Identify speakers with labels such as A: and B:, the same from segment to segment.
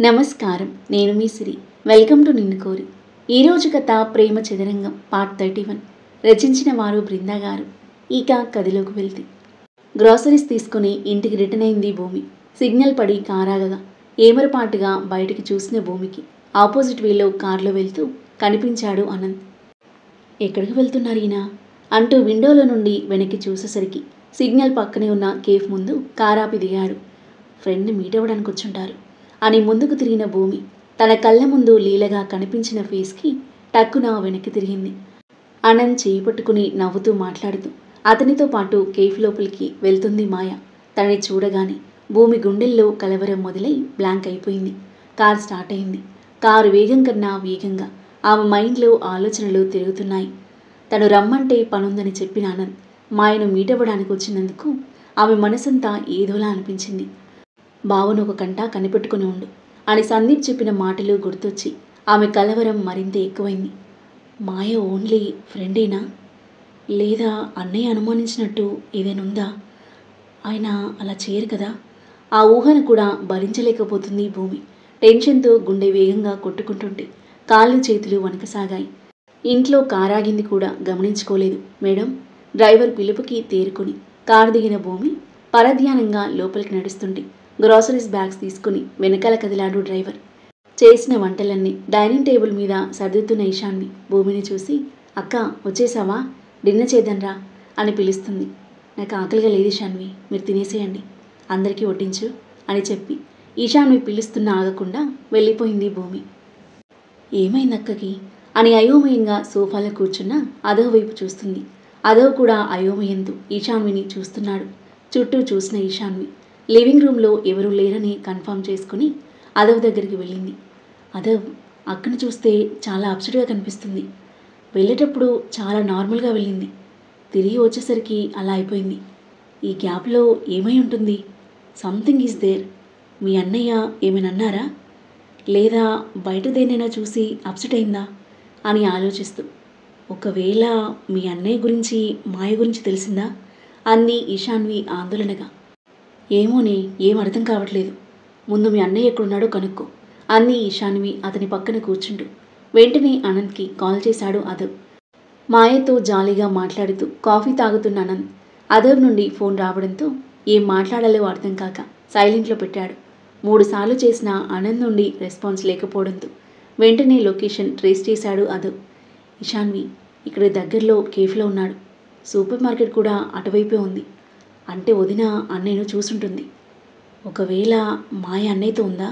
A: నమస్కారం. నేను మీ సిరి. Welcome to నిన్ను కోరి. ఈరోజు కథ ప్రేమ చదరంగం పార్ట్ 31. రచించిన వారు బృందా గారు. ఇక కథలోకి వెళ్తే గ్రాసరీస్ తీసుకుని ఇంటికి రిటర్న్ అయింది భూమి. సిగ్నల్ పడి కారాగగా ఏమరపాటుగా బయటికి చూసిన భూమికి ఆపోజిట్ వేలో కారులో వెళ్తూ కనిపించాడు అనంత్. ఎక్కడికి వెళ్తున్నారు ఈయన అంటూ విండోలో నుండి వెనక్కి చూసేసరికి సిగ్నల్ పక్కనే ఉన్న కేఫ్ ముందు కారాపి దిగాడు. ఫ్రెండ్ని మీట్ అవ్వడానికి వచ్చుంటారు అని ముందుకు తిరిగిన భూమి తన కళ్ళ ముందు లీలగా కనిపించిన ఫేస్కి టక్కున వెనక్కి తిరిగింది. అనంత్ చేయి పట్టుకుని నవ్వుతూ మాట్లాడుతూ అతనితో పాటు కేఫ్ లోపలికి వెళ్తుంది మాయ. తనని చూడగానే భూమి గుండెల్లో కలవరం మొదలై బ్లాంక్ అయిపోయింది. కార్ స్టార్ట్ అయింది. కారు వేగం కన్నా వేగంగా ఆమె మైండ్లో ఆలోచనలు తిరుగుతున్నాయి. తను రమ్మంటే పనుందని చెప్పిన అనంత్ మాయను మీట్ అవ్వడానికి వచ్చినందుకు ఆమె మనసంతా ఏదోలా అనిపించింది. బావను ఒక కంట కనిపెట్టుకుని ఉండు అని సందీప్ చెప్పిన మాటలు గుర్తొచ్చి ఆమె కలవరం మరింత ఎక్కువైంది. మాయ ఓన్లీ ఫ్రెండేనా, లేదా అన్నయ్య అనుమానించినట్టు ఏదైనా ఉందా? ఆయన అలా చేయరు కదా. ఆ ఊహను కూడా భరించలేకపోతుంది భూమి. టెన్షన్తో గుండె వేగంగా కొట్టుకుంటుంటే కాళ్ళు చేతులు వణకసాగాయి. ఇంట్లో కారాగింది కూడా గమనించుకోలేదు. మేడం డ్రైవర్ పిలుపుకి తేరుకొని కారు దిగిన భూమి పరధ్యానంగా లోపలికి నడుస్తుంటే గ్రాసరీస్ బ్యాగ్స్ తీసుకుని వెనకాల కదిలాడు డ్రైవర్. చేసిన వంటలన్నీ డైనింగ్ టేబుల్ మీద సర్దుతున్న ఈశాన్వి భూమిని చూసి, అక్క వచ్చేసావా, డిన్నర్ చేద్దాంరా అని పిలుస్తుంది. నాకు ఆకలిగా లేదు ఈశాన్వి, మీరు తినేసేయండి, అందరికీ వడ్డించు అని చెప్పి ఈశాన్వి పిలుస్తున్న ఆగకుండా వెళ్ళిపోయింది భూమి. ఏమైంది అక్కకి అని అయోమయంగా సోఫాలో కూర్చున్న అదవ్ వైపు చూస్తుంది. అదవ్ కూడా అయోమయంతో ఈశాన్విని చూస్తున్నాడు. చుట్టూ చూసిన ఈశాన్వి లివింగ్ రూమ్లో ఎవరూ లేరని కన్ఫర్మ్ చేసుకుని అదవ్ దగ్గరికి వెళ్ళింది. అదవ్ అక్కను చూస్తే చాలా అప్సెట్గా కనిపిస్తుంది. వెళ్ళేటప్పుడు చాలా నార్మల్గా వెళ్ళింది, తిరిగి వచ్చేసరికి అలా అయిపోయింది. ఈ గ్యాప్లో ఏమై ఉంటుంది? Something is there. మీ అన్నయ్య ఏమైనా అన్నారా, లేదా బయట దేనైనా చూసి అప్సెట్ అయిందా అని ఆలోచిస్తూ, ఒకవేళ మీ అన్నయ్య గురించి మాయ గురించి తెలిసిందా అంది ఈశాన్వి ఆందోళనగా. ఏమోనే, ఏం అర్థం కావట్లేదు, ముందు మీ అన్నయ్య ఎక్కడున్నాడో కనుక్కో అంది ఈశాన్వి అతని పక్కన కూర్చుంటూ. వెంటనే అనంత్కి కాల్ చేశాడు అదవ్. మాయతో జాలీగా మాట్లాడుతూ కాఫీ తాగుతున్న అనంత్ అదవ్ నుండి ఫోన్ రావడంతో ఏం మాట్లాడాలో అర్థం కాక సైలెంట్లో పెట్టాడు. 3 సార్లు చేసిన అనంత్ నుండి రెస్పాన్స్ లేకపోవడంతో వెంటనే లొకేషన్ ట్రేస్ చేశాడు అదవ్. ఈశాన్వి ఇక్కడ దగ్గరలో కేఫ్లో ఉన్నాడు, సూపర్ మార్కెట్ కూడా అటువైపే ఉంది, అంటే వదిన అన్నయ్యను చూసుంటుంది. ఒకవేళ మాయ అన్నయ్యతో ఉందా,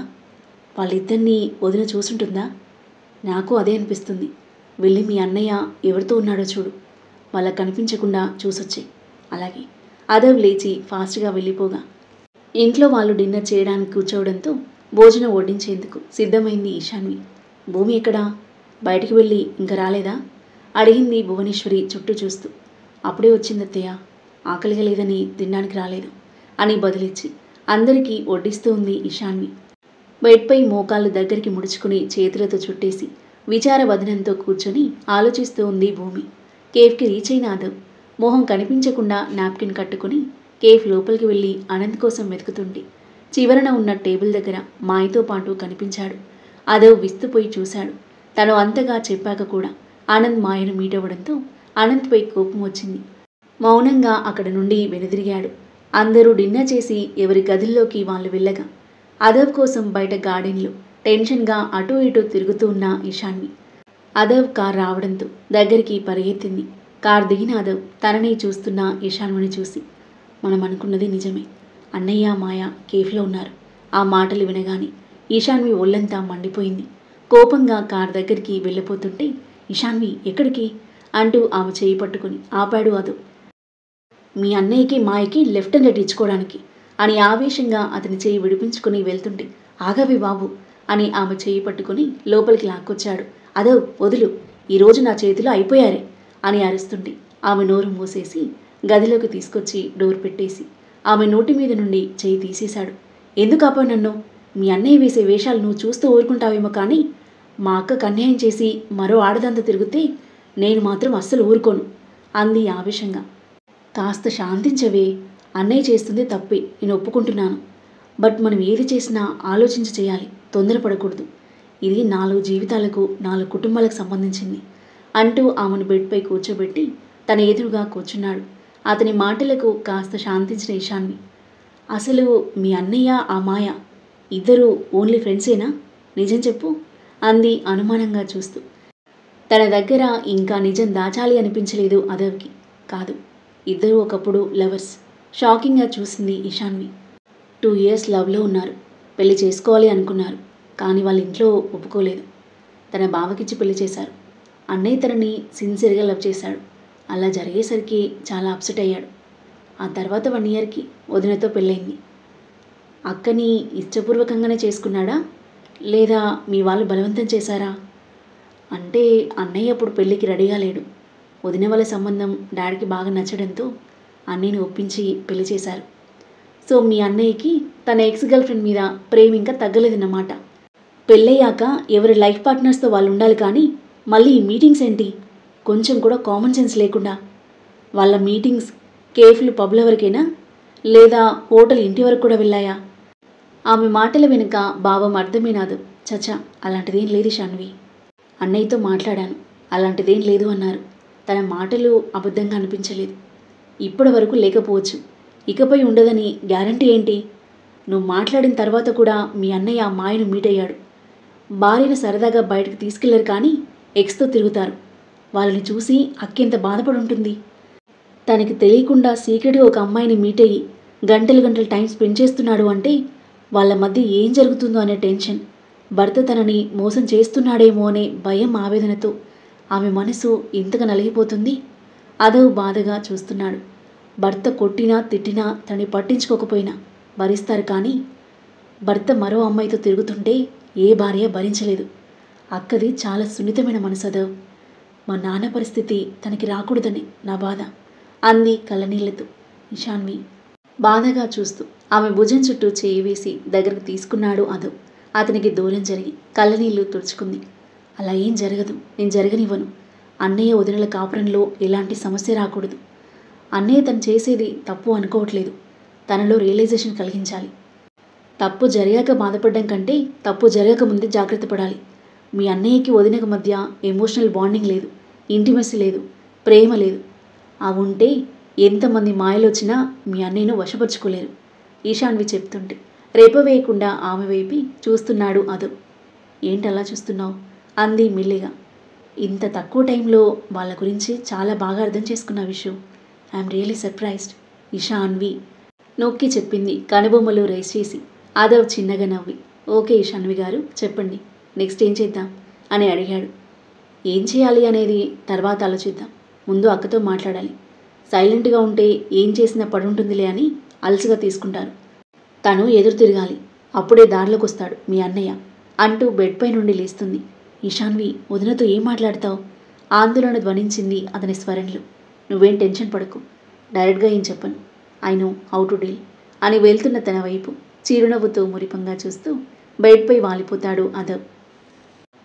A: వాళ్ళిద్దరినీ వదిన చూసుంటుందా? నాకు అదే అనిపిస్తుంది. వెళ్ళి మీ అన్నయ్య ఎవరితో ఉన్నాడో చూడు, వాళ్ళకు కనిపించకుండా చూసొచ్చి. అలాగే. అదవ్ లేచి ఫాస్ట్గా వెళ్ళిపోగా ఇంట్లో వాళ్ళు డిన్నర్ చేయడానికి కూర్చోవడంతో భోజనం వడ్డించేందుకు సిద్ధమైంది ఈశాన్వి. భూమి ఎక్కడా, బయటికి వెళ్ళి ఇంకా రాలేదా అడిగింది భువనేశ్వరి చుట్టూ చూస్తూ. అప్పుడే వచ్చిందత్తయ్య, ఆకలిగా లేదని తినడానికి రాలేదు అని బదులిచ్చి అందరికీ వడ్డిస్తూ ఉంది ఈశాన్వి. బెడ్పై మోకాళ్ళు దగ్గరికి ముడుచుకుని చేతులతో చుట్టేసి విచారవదనంతో కూర్చొని ఆలోచిస్తూ ఉంది భూమి. కేఫ్కి రీచ్ అయిన అదవ్ మొహం కనిపించకుండా నాప్కిన్ కట్టుకుని కేఫ్ లోపలికి వెళ్ళి అనంత్ కోసం వెతుకుతుంటే చివరన ఉన్న టేబుల్ దగ్గర మాయతో పాటు కనిపించాడు. అదవ్ విస్తుపోయి చూశాడు. తను అంతగా చెప్పాక కూడా అనంత్ మాయను మీట్ అవ్వడంతో అనంత్పై కోపం వచ్చింది. మౌనంగా అక్కడ నుండి వెనుదిరిగాడు. అందరూ డిన్నర్ చేసి ఎవరి గదుల్లోకి వాళ్ళు వెళ్ళగా అదవ్ కోసం బయట గార్డెన్లో టెన్షన్గా అటూ ఇటూ తిరుగుతూ ఉన్న ఈశాన్వి. అదవ్ కార్ రావడంతో దగ్గరికి పరిగెత్తింది. కార్ దిగిన అదవ్ తనని చూస్తున్న ఈశాన్విని చూసి, మనం అనుకున్నది నిజమే, అన్నయ్య మాయ కేఫ్లో ఉన్నారు. ఆ మాటలు వినగానే ఈశాన్వి ఒళ్ళంతా మండిపోయింది. కోపంగా కార్ దగ్గరికి వెళ్ళిపోతుంటే ఈశాన్వి ఎక్కడికి అంటూ ఆమె చేయి పట్టుకుని ఆపాడు అదవ్. మీ అన్నయ్యకి మాయకి లెఫ్ట్ అండ్ రైట్ ఇచ్చుకోవడానికి అని ఆవేశంగా అతని చేయి విడిపించుకుని వెళ్తుంటే, ఆగవి బాబు అని ఆమె చేయి పట్టుకుని లోపలికి లాక్కొచ్చాడు. అదవ్ వదులు, ఈరోజు నా చేతిలో అయిపోయారే అని అరుస్తుంటే ఆమె నోరు మూసేసి గదిలోకి తీసుకొచ్చి డోర్ పెట్టేసి ఆమె నోటి మీద నుండి చేయి తీసేశాడు. ఎందుకు ఆపా నన్ను? మీ అన్నయ్య వేసే వేషాలు నువ్వు చూస్తూ ఊరుకుంటావేమో, కానీ మా అక్కకు అన్యాయం చేసి మరో ఆడదంతా తిరిగితే నేను మాత్రం అస్సలు ఊరుకోను అంది ఆవేశంగా. కాస్త శాంతించవే, అన్నయ్య చేస్తుంది తప్పే, నేను ఒప్పుకుంటున్నాను. బట్ మనం ఏది చేసినా ఆలోచించి చేయాలి, తొందరపడకూడదు. ఇది 4 జీవితాలకు 4 కుటుంబాలకు సంబంధించింది అంటూ ఆమెను బెడ్పై కూర్చోబెట్టి తన ఎదురుగా కూర్చున్నాడు. అతని మాటలకు కాస్త శాంతించిన ఇషాన్వి, అసలు మీ అన్నయ్య ఆ మాయ ఇద్దరు ఓన్లీ ఫ్రెండ్సేనా? నిజం చెప్పు అంది అనుమానంగా చూస్తూ. తన దగ్గర ఇంకా నిజం దాచాలి అనిపించలేదు అదవ్కి. కాదు, ఇద్దరూ ఒకప్పుడు లవర్స్. షాకింగ్గా చూసింది ఇషాన్వి. 2 years లవ్లో ఉన్నారు. పెళ్లి చేసుకోవాలి అనుకున్నారు. కానీ వాళ్ళ ఇంట్లో ఒప్పుకోలేదు. తన బావకిచ్చి పెళ్లి చేశారు. అన్నయ్య తనని సిన్సియర్గా లవ్ చేశాడు. అలా జరిగేసరికి చాలా అప్సెట్ అయ్యాడు. ఆ తర్వాత 1 yearకి వదినతో పెళ్ళయింది. అక్కని ఇష్టపూర్వకంగానే చేసుకున్నాడా, లేదా మీ వాళ్ళు బలవంతం చేశారా? అంటే అన్నయ్య అప్పుడు పెళ్ళికి రెడీగా లేడు. వదిన వాళ్ళ సంబంధం డాడీకి బాగా నచ్చడంతో అన్నయ్యని ఒప్పించి పెళ్లి చేశారు. సో మీ అన్నయ్యకి తన ఎక్స్ గర్ల్ ఫ్రెండ్ మీద ప్రేమ ఇంకా తగ్గలేదన్నమాట. పెళ్ళయ్యాక ఎవరి లైఫ్ పార్ట్నర్స్తో వాళ్ళు ఉండాలి, కానీ మళ్ళీ ఈ మీటింగ్స్ ఏంటి? కొంచెం కూడా కామన్ సెన్స్ లేకుండా. వాళ్ళ మీటింగ్స్ కేఫ్లు పబ్ల వరకేనా, లేదా హోటల్ ఇంటి వరకు కూడా వెళ్ళాయా? ఆమె మాటల వెనుక భావం అర్థమేనాదు. చచా, అలాంటిదేం లేదు శాన్వి. అన్నయ్యతో మాట్లాడాను, అలాంటిదేం లేదు అన్నారు. తన మాటలు అబద్ధంగా అనిపించలేదు. ఇప్పటి వరకు లేకపోవచ్చు, ఇకపై ఉండదని గ్యారంటీ ఏంటి? నువ్వు మాట్లాడిన తర్వాత కూడా మీ అన్నయ్య ఆ మాయను మీట్ అయ్యాడు. భార్యను సరదాగా బయటకు తీసుకెళ్లరు, కానీ ఎక్స్తో తిరుగుతారు. వాళ్ళని చూసి అక్కెంత బాధపడి ఉంటుంది. తనకి తెలియకుండా సీక్రెట్గా ఒక అమ్మాయిని మీట్ అయ్యి గంటలు గంటలు టైం స్పెండ్ చేస్తున్నాడు అంటే వాళ్ళ మధ్య ఏం జరుగుతుందో అనే టెన్షన్, భర్త తనని మోసం చేస్తున్నాడేమో అనే భయం, ఆవేదనతో ఆమె మనసు ఇంతగా నలిగిపోతుంది. అదవ్ బాధగా చూస్తున్నాడు. భర్త కొట్టినా తిట్టినా తనని పట్టించుకోకపోయినా భరిస్తారు, కానీ భర్త మరో అమ్మాయితో తిరుగుతుంటే ఏ భార్య భరించలేదు. అక్కది చాలా సున్నితమైన మనసు అదవ్. మా నాన్న పరిస్థితి తనకి రాకూడదని నా బాధ అంది కళ్ళనీళ్లతో. ఇషాన్వి బాధగా చూస్తూ ఆమె భుజం చుట్టూ చేయి వేసి దగ్గరకు తీసుకున్నాడు అదవ్. అతనికి దూరం జరిగి కళ్ళనీళ్లు తుడుచుకుంది. అలా ఏం జరగదు, నేను జరగనివ్వను. అన్నయ్య వదినల కాపురంలో ఎలాంటి సమస్య రాకూడదు. అన్నయ్య తను చేసేది తప్పు అనుకోవట్లేదు. తనలో రియలైజేషన్ కలిగించాలి. తప్పు జరిగాక బాధపడడం కంటే తప్పు జరగకముందే జాగ్రత్త పడాలి. మీ అన్నయ్యకి వదినకు మధ్య ఎమోషనల్ బాండింగ్ లేదు, ఇంటిమసీ లేదు, ప్రేమ లేదు. అవి ఉంటే ఎంతమంది మాయలు వచ్చినా మీ అన్నయ్యను వశపరుచుకోలేరు. ఈశాన్వి చెప్తుంటే రేపవేయకుండా ఆమె వైపు చూస్తున్నాడు అదవ్. ఏంటలా చూస్తున్నావు అంది మెల్లిగా. ఇంత తక్కువ టైంలో వాళ్ళ గురించి చాలా బాగా అర్థం చేసుకున్న విషయం. ఐఎమ్ రియలీ సర్ప్రైజ్డ్ ఇషాన్వి నొక్కి చెప్పింది కనుబొమ్మలు రైస్ చేసి. అదవ్ చిన్నగా నవ్వి, ఓకే ఇషాన్వి గారు, చెప్పండి, నెక్స్ట్ ఏం చేద్దాం అని అడిగాడు. ఏం చేయాలి అనేది తర్వాత ఆలోచిద్దాం. ముందు అక్కతో మాట్లాడాలి. సైలెంట్గా ఉంటే ఏం చేసినా పడుంటుందిలే అని అలసిగా తీసుకుంటారు. తను ఎదురు తిరగాలి, అప్పుడే దారిలోకి వస్తాడు మీ అన్నయ్య అంటూ బెడ్పై నుండి లేస్తుంది. ఇషాన్వి, వదినతో ఏం మాట్లాడతావు? ఆందోళన ధ్వనించింది అతని స్వరంలో. నువ్వేం టెన్షన్ పడకు, డైరెక్ట్గా ఏం చెప్పను. I know how to deal అని వెళ్తున్న తన వైపు చిరునవ్వుతో మురిపంగా చూస్తూ బెడ్పై వాలిపోతాడు అదవ్.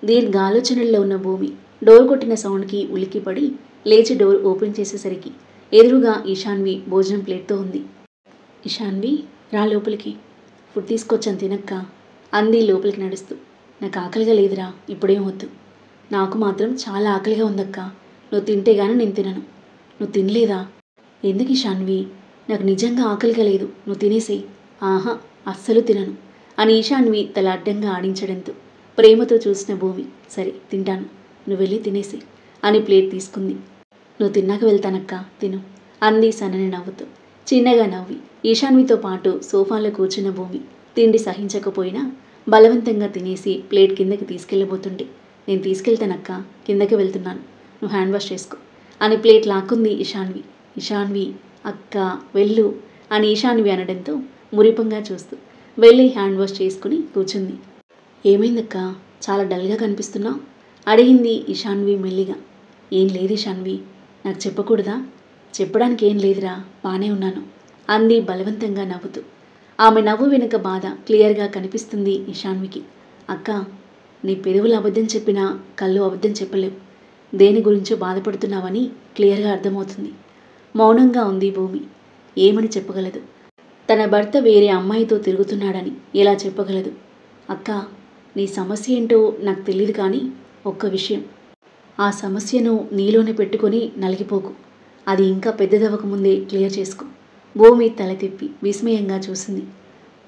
A: దీర్ఘ ఆలోచనల్లో ఉన్న భూమి డోర్ కొట్టిన సౌండ్కి ఉలిక్కిపడి లేచి డోర్ ఓపెన్ చేసేసరికి ఎదురుగా ఇషాన్వి భోజనం ప్లేట్తో ఉంది. ఇషాన్వి, రా లోపలికి, ఫుడ్ తీసుకొచ్చాను తినక్క అంది లోపలికి నడుస్తూ. నాకు ఆకలిగా లేదురా, ఇప్పుడేం వద్దు. నాకు మాత్రం చాలా ఆకలిగా ఉందక్క. నువ్వు తింటే గానీ నేను తినను. నువ్వు తినలేదా? ఎందుకు ఇషాన్వి, నాకు నిజంగా ఆకలిగా లేదు, నువ్వు తినేసేయి. ఆహా, అస్సలు తినను అని ఇషాన్వి తల అడ్డంగా ఆడించడంతో ప్రేమతో చూసిన భూమి, సరే తింటాను, నువ్వు వెళ్ళి తినేసేయి అని ప్లేట్ తీసుకుంది. నువ్వు తిన్నాక వెళ్తానక్క, తిను అంది సన్నని నవ్వుతూ. చిన్నగా నవ్వి ఈశాన్వితో పాటు సోఫాలో కూర్చున్న భూమి తిండి సహించకపోయినా బలవంతంగా తినేసి ప్లేట్ కిందకి తీసుకెళ్ళబోతుంటే, నేను తీసుకెళ్తానక్క, కిందకి వెళ్తున్నాను, నువ్వు హ్యాండ్ వాష్ చేసుకో అని ప్లేట్ లాక్కుంది ఇషాన్వి. ఇషాన్వి, అక్క వెళ్ళు అని ఈశాన్వి అనడంతో మురిపంగా చూస్తూ వెళ్ళి హ్యాండ్ వాష్ చేసుకుని కూర్చుంది. ఏమైందక్క, చాలా డల్గా కనిపిస్తున్నావు అడిగింది ఇషాన్వి మెల్లిగా. ఏం లేదు ఇషాన్వి, నాకు చెప్పకూడదా? చెప్పడానికి ఏం లేదురా, బానే ఉన్నాను అంది బలవంతంగా నవ్వుతూ. ఆమె నవ్వు వెనుక బాధ క్లియర్గా కనిపిస్తుంది ఇషాన్వికి. అక్క, నీ పెదవులు అబద్ధం చెప్పినా కళ్ళు అబద్ధం చెప్పలేవు. దేని గురించో బాధపడుతున్నావని క్లియర్గా అర్థమవుతుంది. మౌనంగా ఉంది భూమి, ఏమని చెప్పగలదు. తన భర్త వేరే అమ్మాయితో తిరుగుతున్నాడని ఎలా చెప్పగలదు? అక్క, నీ సమస్య ఏంటో నాకు తెలియదు, కానీ ఒక్క విషయం, ఆ సమస్యను నీలోనే పెట్టుకొని నలిగిపోకు. అది ఇంకా పెద్దదవ్వకముందే క్లియర్ చేసుకో. భూమి తల తిప్పి విస్మయంగా చూసింది.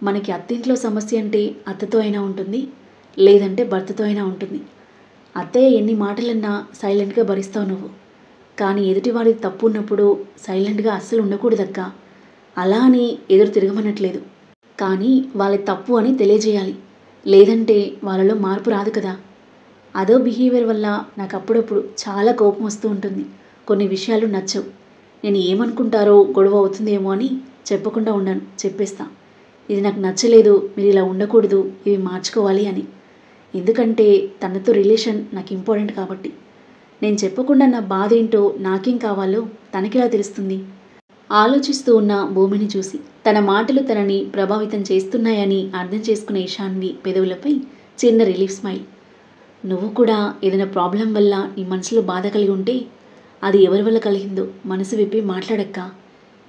A: మనకి అత్తింట్లో సమస్య అంటే అత్తతో అయినా ఉంటుంది, లేదంటే భర్తతో అయినా ఉంటుంది. అత్తయ్య ఎన్ని మాటలన్నా సైలెంట్గా భరిస్తావు నువ్వు. కానీ ఎదుటివాడిది తప్పు ఉన్నప్పుడు సైలెంట్గా అస్సలు ఉండకూడదక్క. అలా అని ఎదురు తిరగమనట్లేదు, కానీ వాళ్ళ తప్పు అని తెలియజేయాలి. లేదంటే వాళ్ళలో మార్పు రాదు కదా. అదో బిహేవియర్ వల్ల నాకు అప్పుడప్పుడు చాలా కోపం వస్తూ ఉంటుంది. కొన్ని విషయాలు నచ్చవు. నేను ఏమనుకుంటారో గొడవ అవుతుందేమో అని చెప్పకుండా ఉండను, చెప్పేస్తా. ఇది నాకు నచ్చలేదు, మీరు ఇలా ఉండకూడదు, ఇవి మార్చుకోవాలి అని. ఎందుకంటే తనతో రిలేషన్ నాకు ఇంపార్టెంట్ కాబట్టి. నేను చెప్పకుండా నా బాధ ఏంటో నాకేం కావాలో తనకిలా తెలుస్తుంది. ఆలోచిస్తూ ఉన్న భూమిని చూసి తన మాటలు తనని ప్రభావితం చేస్తున్నాయని అర్థం చేసుకున్న ఇషాన్వి పెదవులపై చిన్న రిలీఫ్ స్మైల్. నువ్వు కూడా ఏదైనా ప్రాబ్లం వల్ల నీ మనసులో బాధ కలిగి ఉంటే అది ఎవరి వల్ల కలిగిందో మనసు విప్పి మాట్లాడక్క.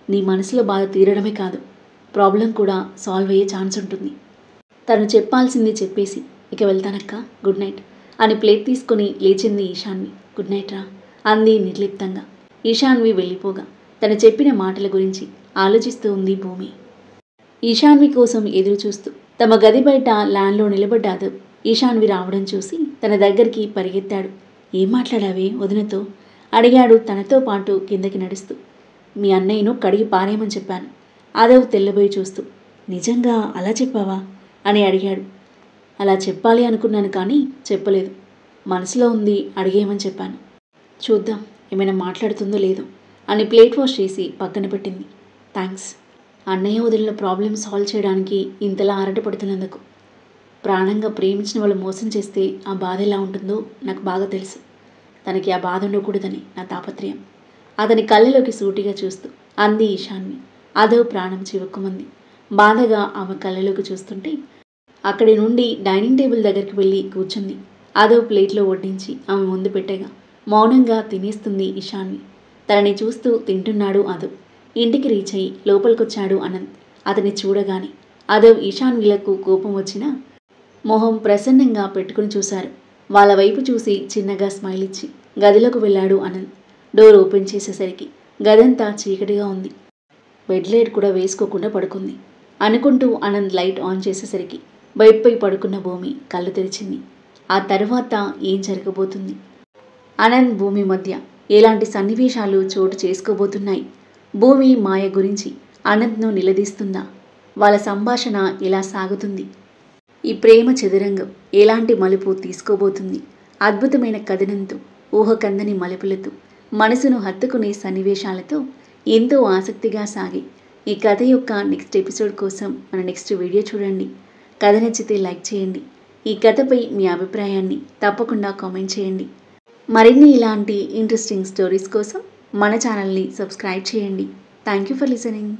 A: నీ మనసులో బాధ తీరడమే కాదు, ప్రాబ్లం కూడా సాల్వ్ అయ్యే ఛాన్స్ ఉంటుంది. తను చెప్పాల్సింది చెప్పేసి ఇక వెళ్తానక్క, గుడ్ నైట్ అని ప్లేట్ తీసుకుని లేచింది ఈశాన్వి. గుడ్ నైట్ రా అంది నిర్లిప్తంగా. ఈశాన్వి వెళ్ళిపోగా తను చెప్పిన మాటల గురించి ఆలోచిస్తూ ఉంది భూమి. ఈశాన్వి కోసం ఎదురు చూస్తూ తమ గది బయట ల్యాండ్లో నిలబడ్డ అదవ్ ఈశాన్వి రావడం చూసి తన దగ్గరికి పరిగెత్తాడు. ఏం మాట్లాడావే వదినతో అడిగాడు తనతో పాటు కిందకి నడుస్తూ. మీ అన్నయ్యను కడిగి పారేయమని చెప్పాను. అదవ్ తెల్లబోయి చూస్తూ, నిజంగా అలా చెప్పావా అని అడిగాడు. అలా చెప్పాలి అనుకున్నాను, కానీ చెప్పలేదు. మనసులో ఉంది, అడిగేయమని చెప్పాను. చూద్దాం ఏమైనా మాట్లాడుతుందో లేదో అని ప్లేట్ వాష్ చేసి పక్కన పెట్టింది. థ్యాంక్స్. అన్నయ్య వదిలిన ప్రాబ్లమ్ సాల్వ్ చేయడానికి ఇంతలా ఆరాటపడుతున్నందుకు. ప్రాణంగా ప్రేమించిన వాళ్ళు మోసం చేస్తే ఆ బాధ ఎలా ఉంటుందో నాకు బాగా తెలుసు. తనకి ఆ బాధ ఉండకూడదని నా తాపత్రయం. అతని కళ్ళలోకి సూటిగా చూస్తూ అంది ఈశాన్వి. అదో ప్రాణం చివుక్కుమంది. బాధగా ఆమె కళ్ళలోకి చూస్తుంటే అక్కడి నుండి డైనింగ్ టేబుల్ దగ్గరికి వెళ్ళి కూర్చుంది. అదో ప్లేట్లో వడ్డించి ఆమె ముందు పెట్టగా మౌనంగా తినేస్తుంది ఈశాన్వి. తనని చూస్తూ తింటున్నాడు అదో. ఇంటికి రీచ్ అయ్యి లోపలికొచ్చాడు అనంత్. అతన్ని చూడగానే అదవ్ ఈశాన్విలకు కోపం వచ్చినా మొహం ప్రసన్నంగా పెట్టుకుని చూశారు. వాళ్ళ వైపు చూసి చిన్నగా స్మైల్ ఇచ్చి గదిలోకి వెళ్ళాడు అనంత్. డోర్ ఓపెన్ చేసేసరికి గదంతా చీకటిగా ఉంది. బెడ్ లైట్ కూడా వేసుకోకుండా పడుకుంది. అనుకుంటూ అనంత్ లైట్ ఆన్ చేసేసరికి బెడ్పై పడుకున్న భూమి కళ్ళు తెరిచింది. ఆ తర్వాత ఏం జరగబోతుంది? అనంత్ భూమి మధ్య ఎలాంటి సన్నివేశాలు చోటు చేసుకోబోతున్నాయి? భూమి మాయ గురించి అనంత్ను నిలదీస్తుందా? వాళ్ళ సంభాషణ ఎలా సాగుతుంది? ఈ ప్రేమ చదురంగం ఎలాంటి మలుపు తీసుకోబోతుంది? అద్భుతమైన కథనంతో, ఊహకందని మలుపులతో, మనసును హత్తుకునే సన్నివేశాలతో ఎంతో ఆసక్తిగా సాగే ఈ కథ యొక్క నెక్స్ట్ ఎపిసోడ్ కోసం మన నెక్స్ట్ వీడియో చూడండి. కథ నచ్చితే లైక్ చేయండి. ఈ కథపై మీ అభిప్రాయాన్ని తప్పకుండా కామెంట్ చేయండి. మరిన్ని ఇలాంటి ఇంట్రెస్టింగ్ స్టోరీస్ కోసం మన ఛానల్ని సబ్స్క్రైబ్ చేయండి. Thank you for listening.